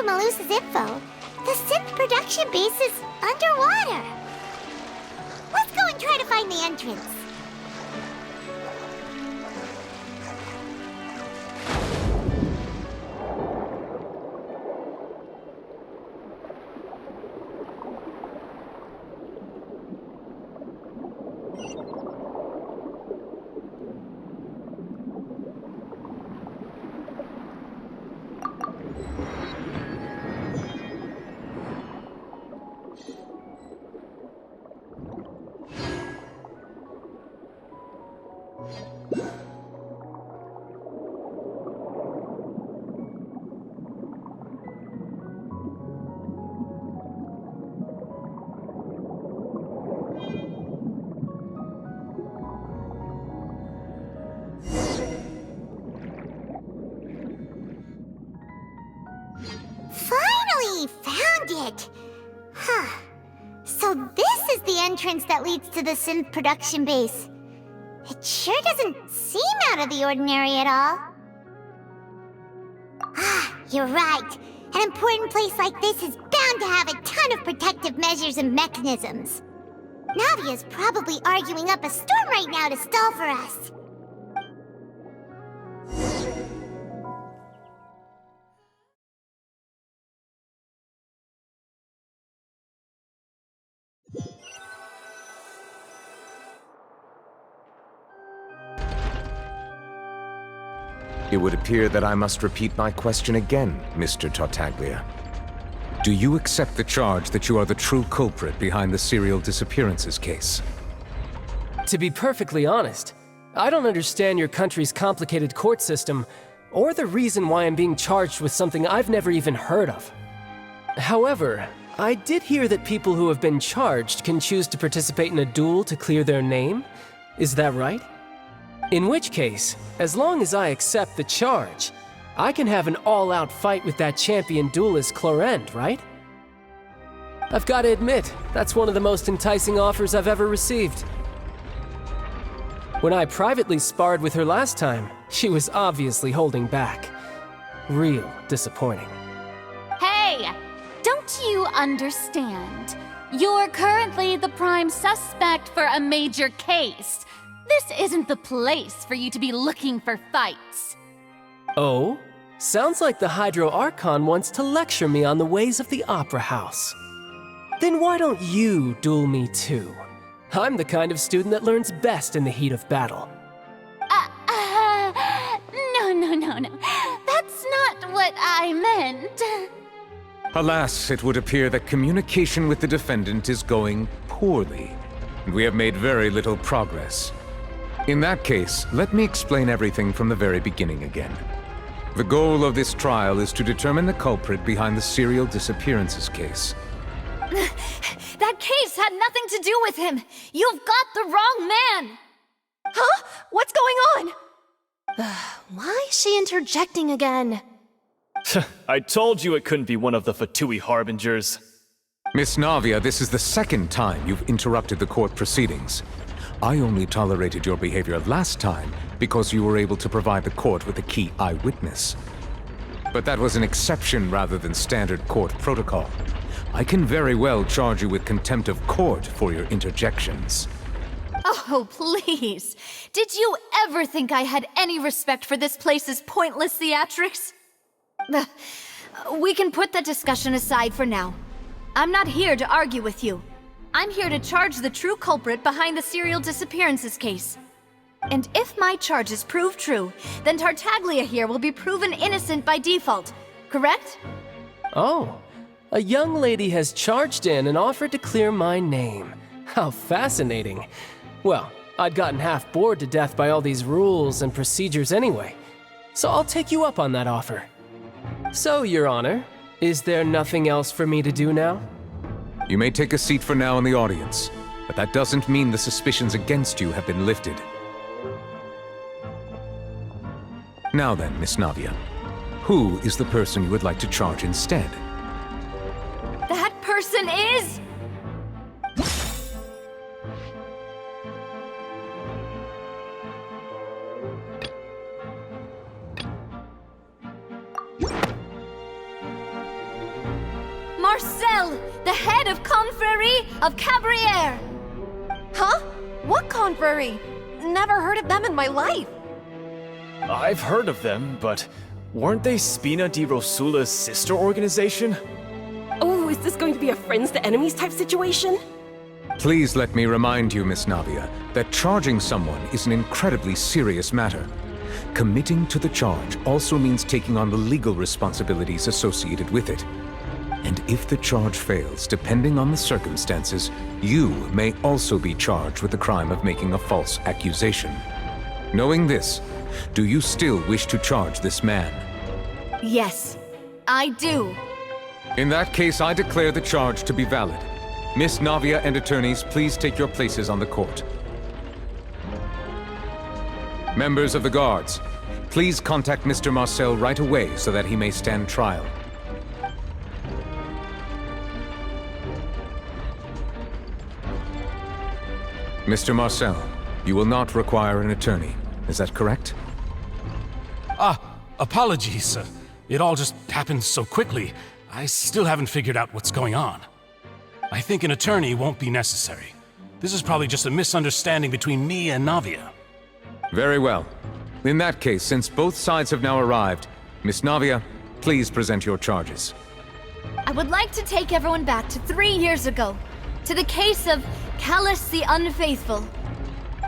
Malusa's info, the synth production base is underwater. Let's go and try to find the entrance. Finally found it! Huh. So this is the entrance that leads to the synth production base. It sure doesn't seem out of the ordinary at all. Ah, you're right. An important place like this is bound to have a ton of protective measures and mechanisms. Navia's probably arguing up a storm right now to stall for us. It would appear that I must repeat my question again, Mr. Tartaglia. Do you accept the charge that you are the true culprit behind the serial disappearances case? To be perfectly honest, I don't understand your country's complicated court system, or the reason why I'm being charged with something I've never even heard of. However, I did hear that people who have been charged can choose to participate in a duel to clear their name. Is that right? In which case, as long as I accept the charge, I can have an all-out fight with that champion duelist Clorend, right? I've got to admit, that's one of the most enticing offers I've ever received. When I privately sparred with her last time, she was obviously holding back. Real disappointing. Hey! Don't you understand? You're currently the prime suspect for a major case. This isn't the place for you to be looking for fights. Oh? Sounds like the Hydro Archon wants to lecture me on the ways of the Opera House. Then why don't you duel me too? I'm the kind of student that learns best in the heat of battle. No. That's not what I meant. Alas, it would appear that communication with the defendant is going poorly, and we have made very little progress. In that case, let me explain everything from the very beginning again. The goal of this trial is to determine the culprit behind the serial disappearances case. That case had nothing to do with him. You've got the wrong man. Huh? What's going on? Why is she interjecting again? I told you it couldn't be one of the Fatui Harbingers. Miss Navia, this is the second time you've interrupted the court proceedings. I only tolerated your behavior last time because you were able to provide the court with a key eyewitness. But that was an exception rather than standard court protocol. I can very well charge you with contempt of court for your interjections. Oh, please. Did you ever think I had any respect for this place's pointless theatrics? We can put that discussion aside for now. I'm not here to argue with you. I'm here to charge the true culprit behind the serial disappearances case. And if my charges prove true, then Tartaglia here will be proven innocent by default, correct? Oh, a young lady has charged in and offered to clear my name. How fascinating. Well, I'd gotten half bored to death by all these rules and procedures anyway, so I'll take you up on that offer. So, Your Honor, is there nothing else for me to do now? You may take a seat for now in the audience, but that doesn't mean the suspicions against you have been lifted. Now then, Miss Navia, who is the person you would like to charge instead? That person is... Marcel, the head of Confrérie of Cabrières! Huh? What confrérie? Never heard of them in my life. I've heard of them, but weren't they Spina di Rosula's sister organization? Oh, is this going to be a friends to enemies type situation? Please let me remind you, Miss Navia, that charging someone is an incredibly serious matter. Committing to the charge also means taking on the legal responsibilities associated with it. And if the charge fails, depending on the circumstances, you may also be charged with the crime of making a false accusation. Knowing this, do you still wish to charge this man? Yes, I do. In that case, I declare the charge to be valid. Miss Navia and attorneys, please take your places on the court. Members of the guards, please contact Mr. Marcel right away so that he may stand trial. Mr. Marcel, you will not require an attorney. Is that correct? Apologies. It all just happened so quickly. I still haven't figured out what's going on. I think an attorney won't be necessary. This is probably just a misunderstanding between me and Navia. Very well. In that case, since both sides have now arrived, Miss Navia, please present your charges. I would like to take everyone back to 3 years ago, to the case of Callus the Unfaithful.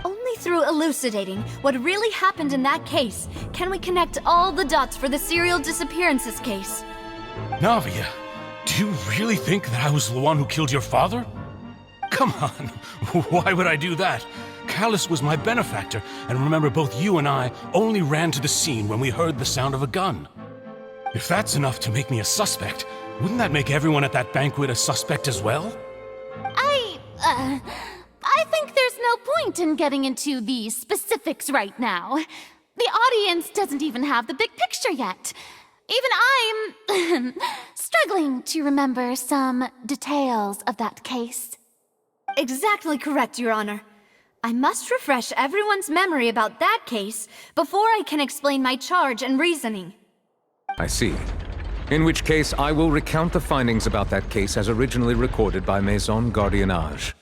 Only through elucidating what really happened in that case can we connect all the dots for the serial disappearances case. Navia, do you really think that I was the one who killed your father? Come on, why would I do that? Callus was my benefactor, and remember both you and I only ran to the scene when we heard the sound of a gun. If that's enough to make me a suspect, wouldn't that make everyone at that banquet a suspect as well? I think there's no point in getting into the specifics right now. The audience doesn't even have the big picture yet. Even I'm struggling to remember some details of that case. Exactly correct, Your Honor. I must refresh everyone's memory about that case before I can explain my charge and reasoning. I see. In which case, I will recount the findings about that case as originally recorded by Maison Gardiennage.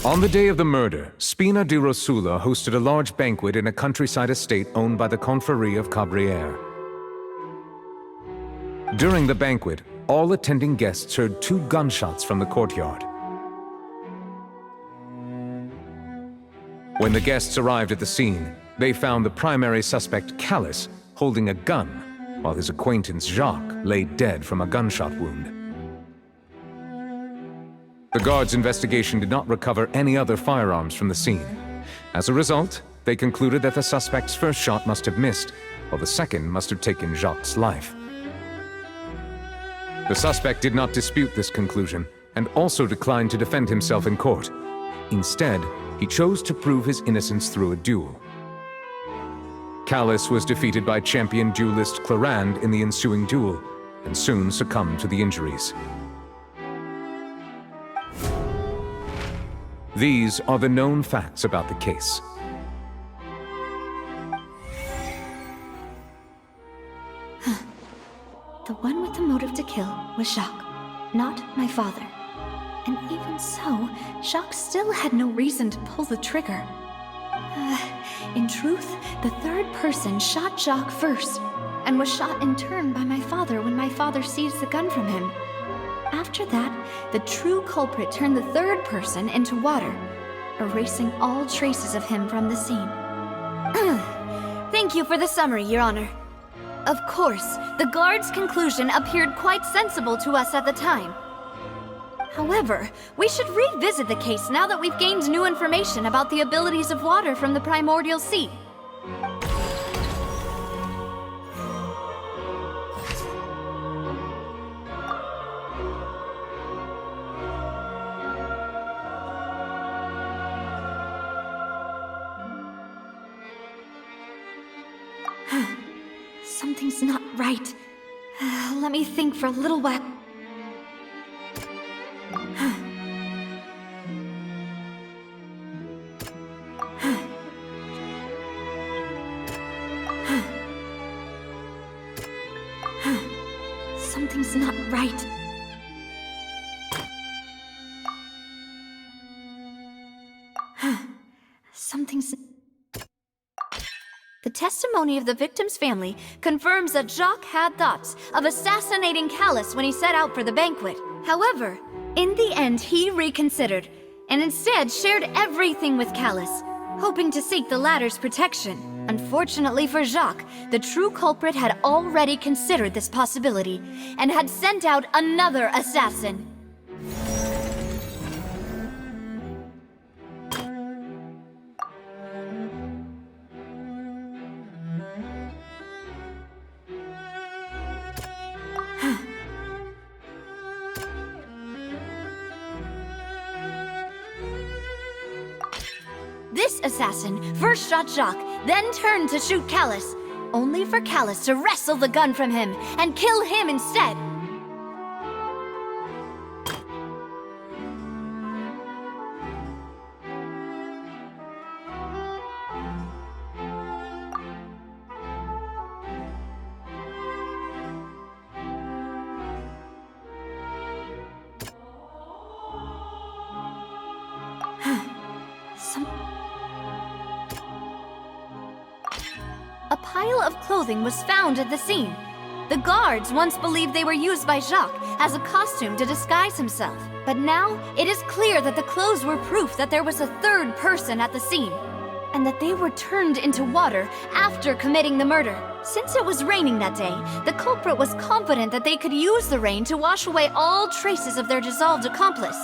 On the day of the murder, Spina di Rosula hosted a large banquet in a countryside estate owned by the Confrérie of Cabrières. During the banquet, all attending guests heard 2 gunshots from the courtyard. When the guests arrived at the scene, they found the primary suspect, Callus, holding a gun, while his acquaintance, Jacques, lay dead from a gunshot wound. The guards' investigation did not recover any other firearms from the scene. As a result, they concluded that the suspect's first shot must have missed, while the second must have taken Jacques' life. The suspect did not dispute this conclusion, and also declined to defend himself in court. Instead, he chose to prove his innocence through a duel. Callus was defeated by champion duelist Clarand in the ensuing duel, and soon succumbed to the injuries. These are the known facts about the case. The one with the motive to kill was Jacques, not my father. And even so, Jacques still had no reason to pull the trigger. In truth, the third person shot Jacques first, and was shot in turn by my father when my father seized the gun from him. After that, the true culprit turned the third person into water, erasing all traces of him from the scene. Thank you for the summary, Your Honor. Of course, the guard's conclusion appeared quite sensible to us at the time. However, we should revisit the case now that we've gained new information about the abilities of water from the primordial sea. Something's not right. Let me think for a little while. Something's not right. Something's... The testimony of the victim's family confirms that G.I.X had thoughts of assassinating Callus when he set out for the banquet. However, in the end he reconsidered, and instead shared everything with Callus, hoping to seek the latter's protection. Unfortunately for G.I.X, the true culprit had already considered this possibility, and had sent out another assassin. This assassin first shot G.I.X, then turned to shoot Callus, only for Callus to wrestle the gun from him and kill him instead. A pile of clothing was found at the scene. The guards once believed they were used by G.I.X as a costume to disguise himself. But now, it is clear that the clothes were proof that there was a third person at the scene, and that they were turned into water after committing the murder. Since it was raining that day, the culprit was confident that they could use the rain to wash away all traces of their dissolved accomplice.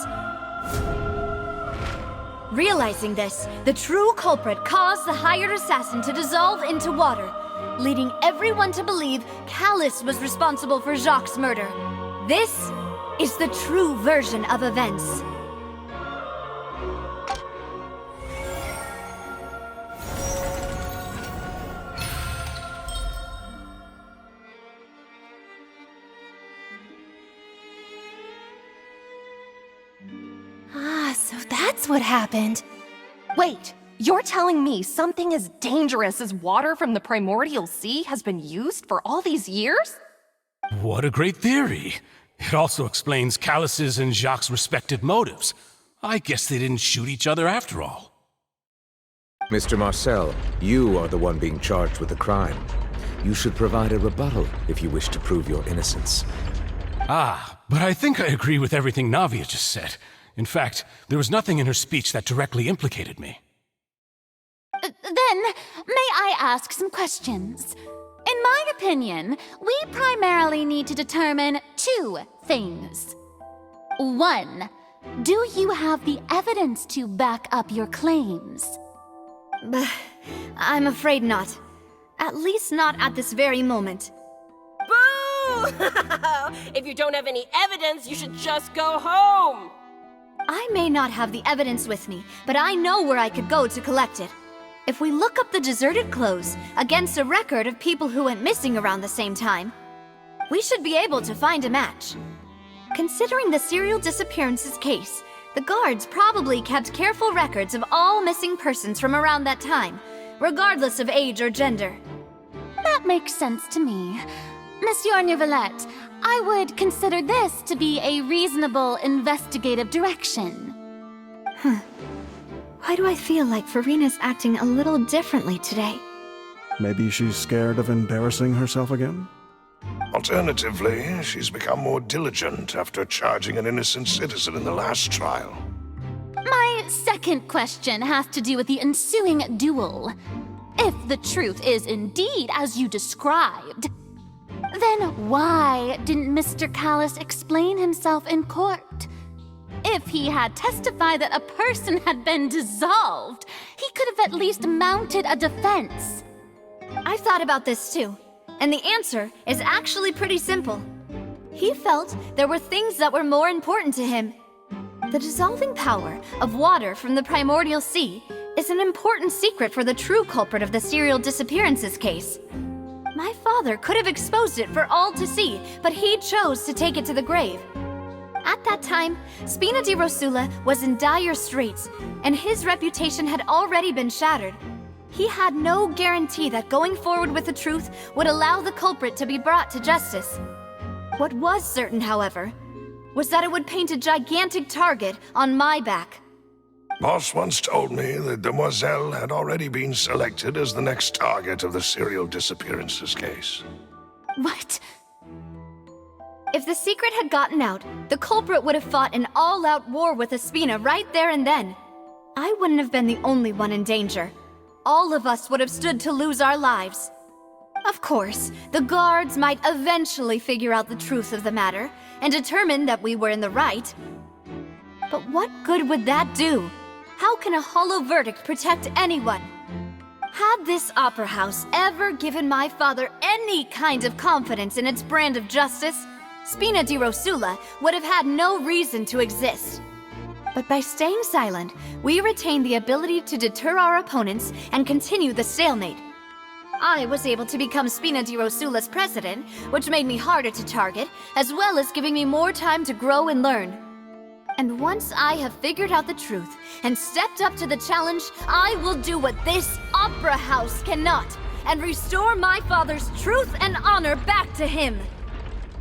Realizing this, the true culprit caused the hired assassin to dissolve into water, leading everyone to believe Callus was responsible for G.I.X's murder. This is the true version of events. So that's what happened. Wait, you're telling me something as dangerous as water from the primordial sea has been used for all these years? What a great theory. It also explains Callus's and G.I.X' respective motives. I guess they didn't shoot each other after all. Mr. Marcel, you are the one being charged with the crime. You should provide a rebuttal if you wish to prove your innocence. But I think I agree with everything Navia just said. In fact, there was nothing in her speech that directly implicated me. Then, may I ask some questions? In my opinion, we primarily need to determine two things. One, do you have the evidence to back up your claims? I'm afraid not. At least not at this very moment. Boo! If you don't have any evidence, you should just go home! I may not have the evidence with me, but I know where I could go to collect it. If we look up the deserted clothes against a record of people who went missing around the same time, we should be able to find a match. Considering the serial disappearances case, the guards probably kept careful records of all missing persons from around that time, regardless of age or gender. That makes sense to me. Monsieur Neuvillette, I would consider this to be a reasonable investigative direction. Why do I feel like Farina's acting a little differently today? Maybe she's scared of embarrassing herself again? Alternatively, she's become more diligent after charging an innocent citizen in the last trial. My second question has to do with the ensuing duel. If the truth is indeed as you described, then why didn't Mr. Callus explain himself in court? If he had testified that a person had been dissolved, he could have at least mounted a defense. I've thought about this too, and the answer is actually pretty simple. He felt there were things that were more important to him. The dissolving power of water from the primordial sea is an important secret for the true culprit of the serial disappearances case. My father could have exposed it for all to see, but he chose to take it to the grave. At that time, Spina di Rosula was in dire straits, and his reputation had already been shattered. He had no guarantee that going forward with the truth would allow the culprit to be brought to justice. What was certain, however, was that it would paint a gigantic target on my back. Boss once told me that Demoiselle had already been selected as the next target of the serial disappearances case. What? If the secret had gotten out, the culprit would have fought an all-out war with Espina right there and then. I wouldn't have been the only one in danger. All of us would have stood to lose our lives. Of course, the guards might eventually figure out the truth of the matter and determine that we were in the right. But what good would that do? How can a hollow verdict protect anyone? Had this opera house ever given my father any kind of confidence in its brand of justice, Spina di Rosula would have had no reason to exist. But by staying silent, we retain the ability to deter our opponents and continue the stalemate. I was able to become Spina di Rosula's president, which made me harder to target, as well as giving me more time to grow and learn. And once I have figured out the truth and stepped up to the challenge, I will do what this opera house cannot, and restore my father's truth and honor back to him.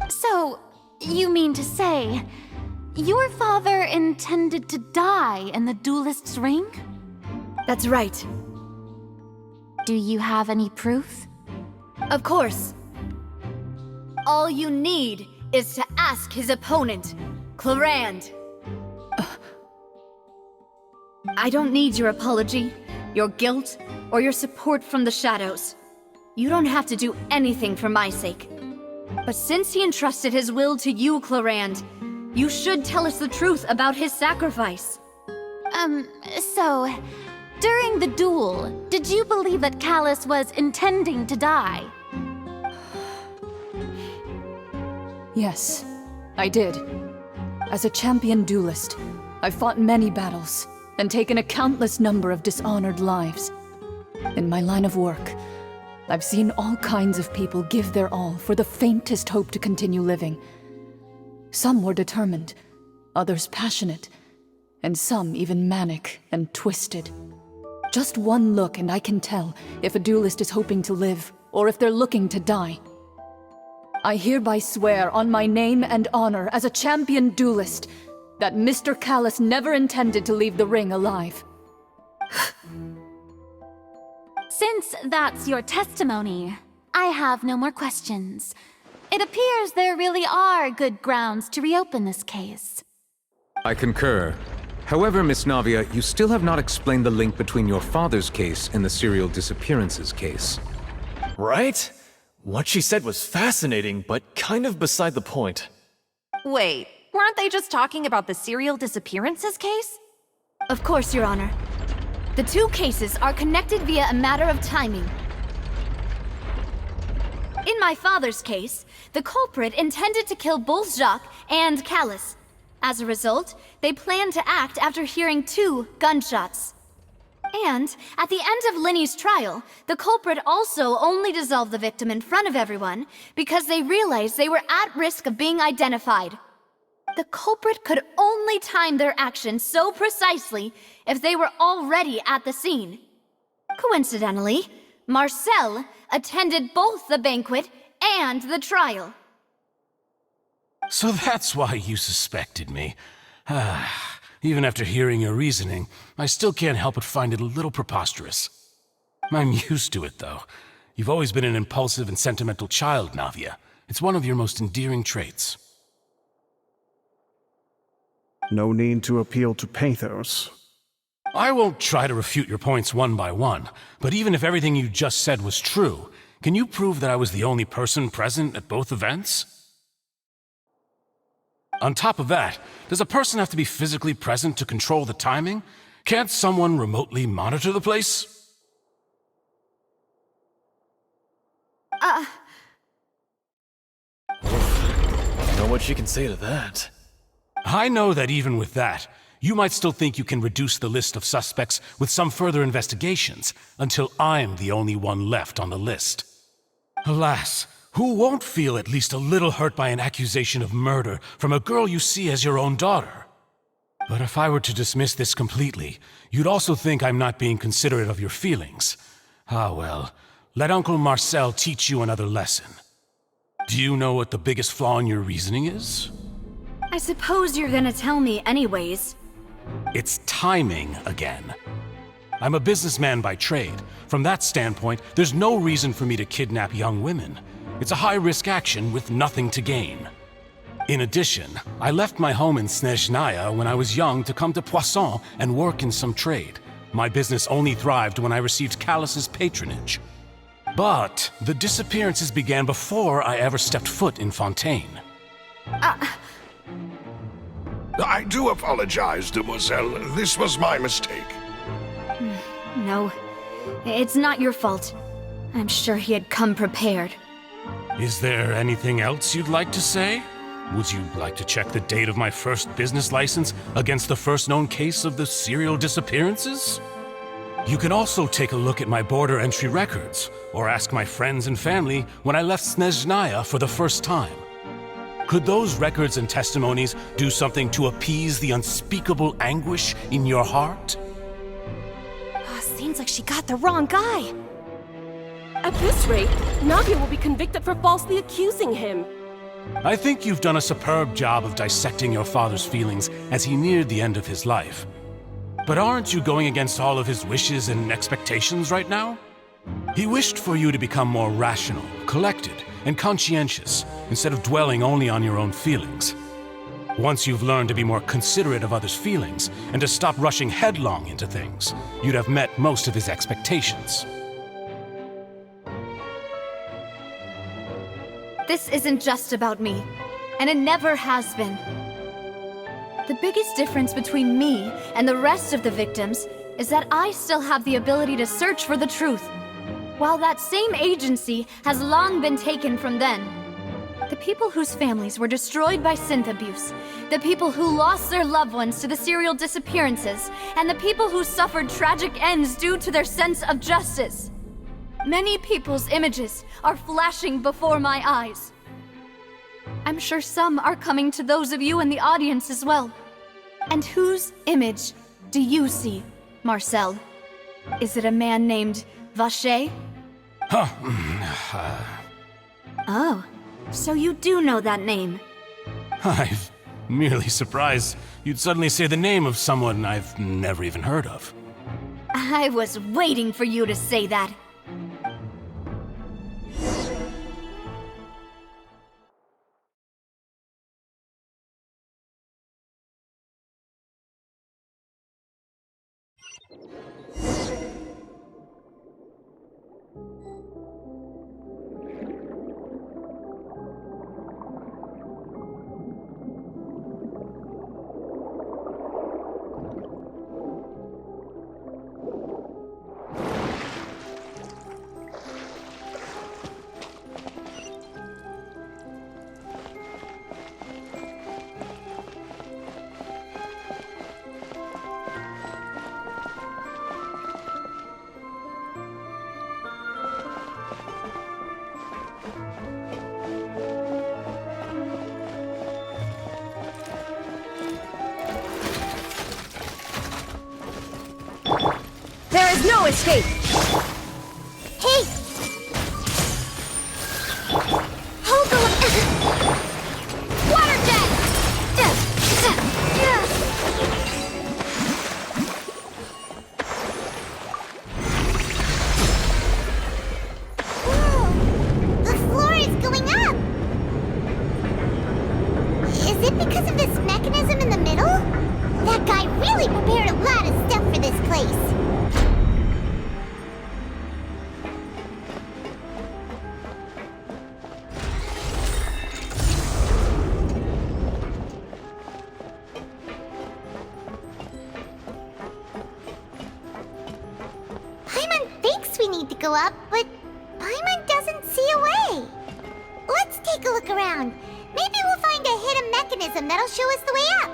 So, you mean to say, your father intended to die in the duelist's ring? That's right. Do you have any proof? Of course. All you need is to ask his opponent, Clarand. I don't need your apology, your guilt, or your support from the shadows. You don't have to do anything for my sake. But since he entrusted his will to you, Clarand, you should tell us the truth about his sacrifice. So, during the duel, did you believe that Callus was intending to die? Yes, I did. As a champion duelist, I've fought many battles and taken a countless number of dishonored lives. In my line of work, I've seen all kinds of people give their all for the faintest hope to continue living. Some were determined, others passionate, and some even manic and twisted. Just one look and I can tell if a duelist is hoping to live or if they're looking to die. I hereby swear on my name and honor as a champion duelist that Mr. Callus never intended to leave the ring alive. Since that's your testimony, I have no more questions. It appears there really are good grounds to reopen this case. I concur. However, Miss Navia, you still have not explained the link between your father's case and the serial disappearances case. Right? What she said was fascinating, but kind of beside the point. Wait, weren't they just talking about the serial disappearances case? Of course, Your Honor. The two cases are connected via a matter of timing. In my father's case, the culprit intended to kill both Jacques and Callus. As a result, they planned to act after hearing 2 gunshots. And, at the end of Linny's trial, the culprit also only dissolved the victim in front of everyone because they realized they were at risk of being identified. The culprit could only time their actions so precisely if they were already at the scene. Coincidentally, Marcel attended both the banquet and the trial. So that's why you suspected me. Even after hearing your reasoning, I still can't help but find it a little preposterous. I'm used to it, though. You've always been an impulsive and sentimental child, Navia. It's one of your most endearing traits. No need to appeal to pathos. I won't try to refute your points one by one, but even if everything you just said was true, can you prove that I was the only person present at both events? On top of that, does a person have to be physically present to control the timing? Can't someone remotely monitor the place? I don't know what you can say to that. I know that even with that, you might still think you can reduce the list of suspects with some further investigations, until I'm the only one left on the list. Alas, who won't feel at least a little hurt by an accusation of murder from a girl you see as your own daughter? But if I were to dismiss this completely, you'd also think I'm not being considerate of your feelings. Ah well, let Uncle Marcel teach you another lesson. Do you know what the biggest flaw in your reasoning is? I suppose you're gonna tell me anyways. It's timing again. I'm a businessman by trade. From that standpoint, there's no reason for me to kidnap young women. It's a high-risk action with nothing to gain. In addition, I left my home in Snezhnaya when I was young to come to Poisson and work in some trade. My business only thrived when I received Callus's patronage. But the disappearances began before I ever stepped foot in Fontaine. I do apologize, demoiselle. This was my mistake. No, it's not your fault. I'm sure he had come prepared. Is there anything else you'd like to say? Would you like to check the date of my first business license against the first known case of the serial disappearances? You can also take a look at my border entry records, or ask my friends and family when I left Snezhnaya for the first time. Could those records and testimonies do something to appease the unspeakable anguish in your heart? Seems like she got the wrong guy. At this rate, Navia will be convicted for falsely accusing him. I think you've done a superb job of dissecting your father's feelings as he neared the end of his life. But aren't you going against all of his wishes and expectations right now? He wished for you to become more rational, collected, and conscientious, instead of dwelling only on your own feelings. Once you've learned to be more considerate of others' feelings, and to stop rushing headlong into things, you'd have met most of his expectations. This isn't just about me, and it never has been. The biggest difference between me and the rest of the victims is that I still have the ability to search for the truth, while that same agency has long been taken from them. The people whose families were destroyed by synth abuse, the people who lost their loved ones to the serial disappearances, and the people who suffered tragic ends due to their sense of justice. Many people's images are flashing before my eyes. I'm sure some are coming to those of you in the audience as well. And whose image do you see, Marcel? Is it a man named Vacher? Oh, so you do know that name. I'm merely surprised you'd suddenly say the name of someone I've never even heard of. I was waiting for you to say that. There is no escape! Hey! Hold the... Water jet! Whoa! The floor is going up! Is it because of this mechanism in the middle? That guy really prepared a lot of stuff for this place. We need to go up, but Paimon doesn't see a way. Let's take a look around. Maybe we'll find a hidden mechanism that'll show us the way up.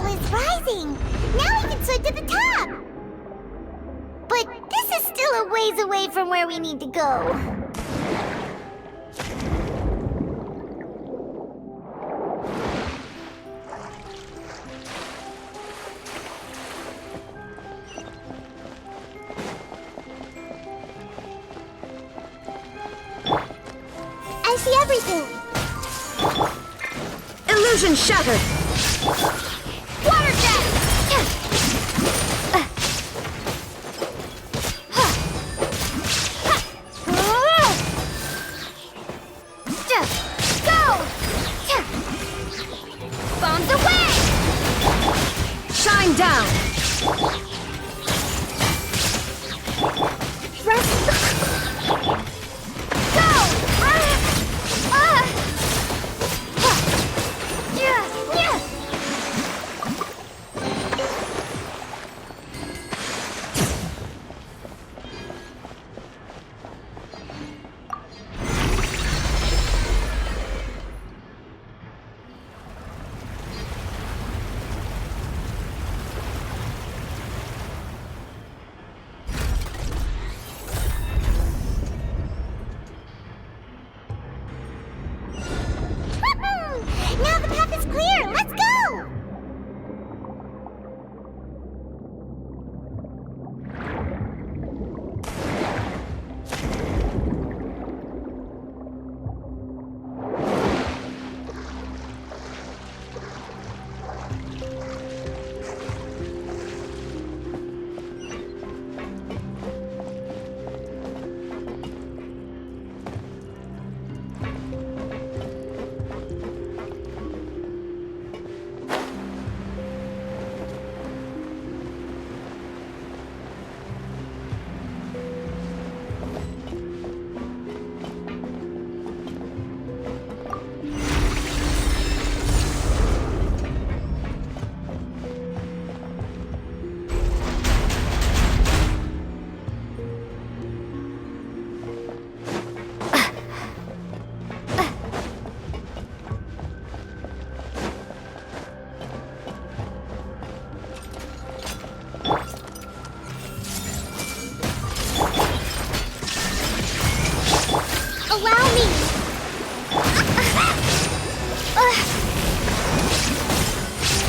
is rising. Now we can swim to the top. But this is still a ways away from where we need to go. I see everything. Illusion shattered! Water jet! Go! Bombs away! Shine down! Now the path is clear! Let's go! Allow me!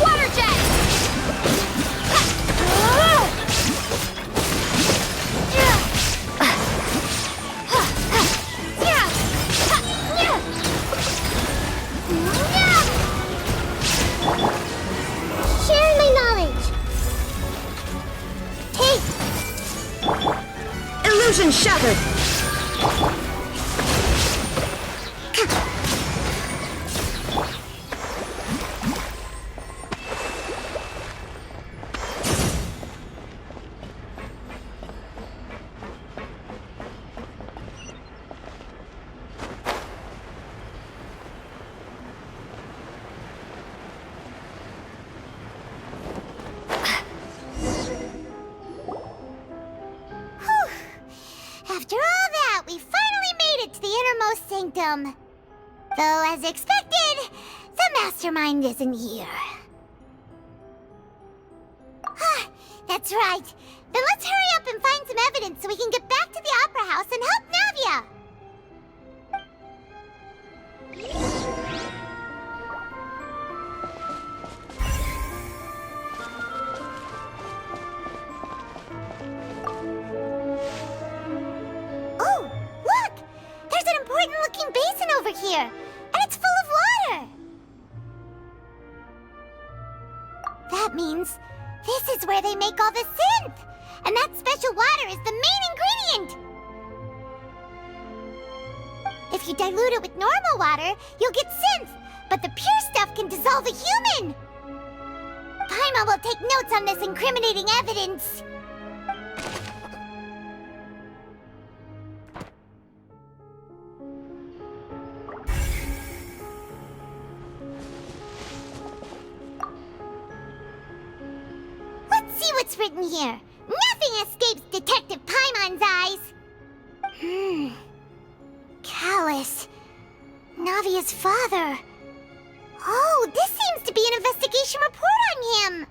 Water jet! Share my knowledge. Take! Illusion shattered! After all that, we finally made it to the innermost sanctum. Though, as expected, the mastermind isn't here. That's right. Then let's hurry up and find some evidence so we can get back to the Opera House and help Navia. Oh, look! There's an important-looking basin over here, and it's full of water! That means this is where they make all the synth! And that special water is the main ingredient! If you dilute it with normal water, you'll get synth, but the pure stuff can dissolve a human! Paimon will take notes on this incriminating evidence. Let's see what's written here. Nothing escapes Detective Paimon's eyes. Callus. Navia's father. Oh, this seems to be an investigation report on him.